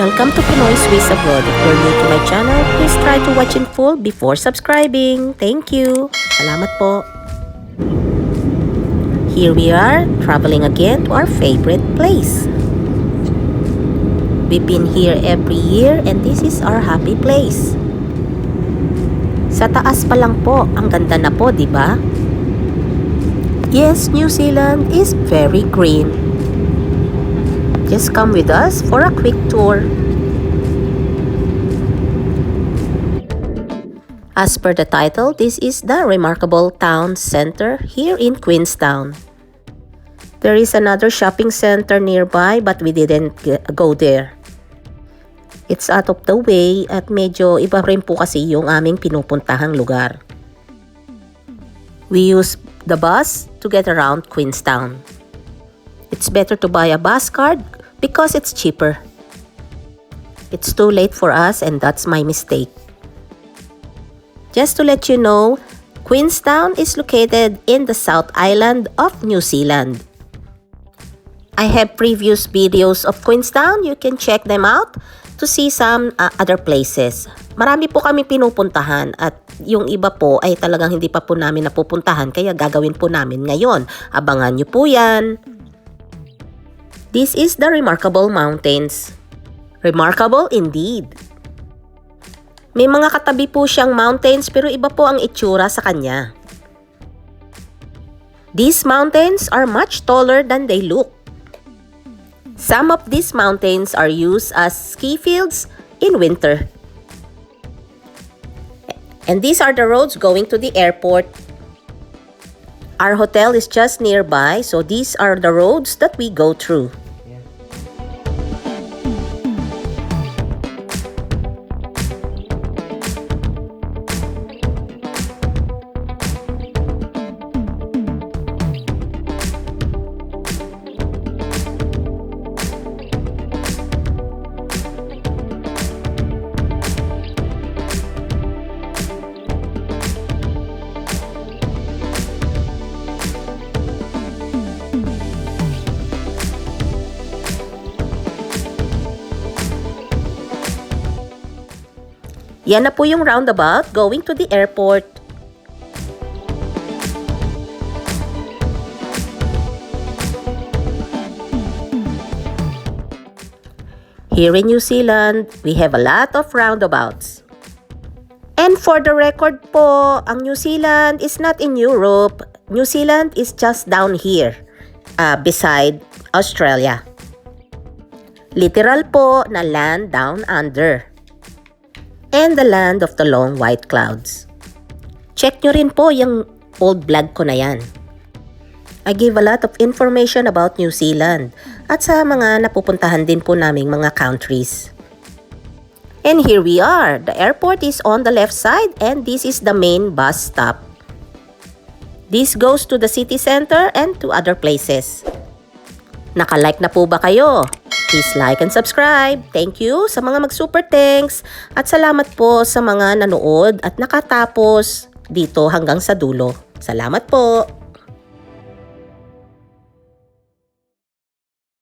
Welcome to Pinoy Swiss Abroad. If you're new to my channel, please try to watch in full before subscribing. Thank you. Salamat po. Here we are, traveling again to our favorite place. We've been here every year and this is our happy place. Sa taas pa lang po, ang ganda na po, di ba? Yes, New Zealand is very green. Just come with us for a quick tour. As per the title, this is the remarkable town center here in Queenstown. There is another shopping center nearby but we didn't go there. It's out of the way at medyo iba rin po kasi yung aming pinupuntahang lugar. We use the bus to get around Queenstown. It's better to buy a bus card because it's cheaper. It's too late for us and that's my mistake. Just to let you know, Queenstown is located in the South Island of New Zealand. I have previous videos of Queenstown. You can check them out to see some other places. Marami po kami pinupuntahan at yung iba po ay talagang hindi pa po namin napupuntahan kaya gagawin po namin ngayon. Abangan nyo po yan. This is the Remarkable Mountains. Remarkable indeed. May mga katabi po siyang mountains pero iba po ang itsura sa kanya. These mountains are much taller than they look. Some of these mountains are used as ski fields in winter. And these are the roads going to the airport. Our hotel is just nearby, so these are the roads that we go through. Yan na po yung roundabout going to the airport. Here in New Zealand, we have a lot of roundabouts. And for the record po, ang New Zealand is not in Europe. New Zealand is just down here, beside Australia. Literal po na land down under. And the land of the long white clouds. Check nyo rin po yung old vlog ko na yan. I gave a lot of information about New Zealand at sa mga napupuntahan din po naming mga countries. And here we are. The airport is on the left side and this is the main bus stop. This goes to the city center and to other places. Naka-like na po ba kayo? Please like and subscribe. Thank you sa mga mag-super thanks at salamat po sa mga nanood at nakatapos dito hanggang sa dulo. Salamat po!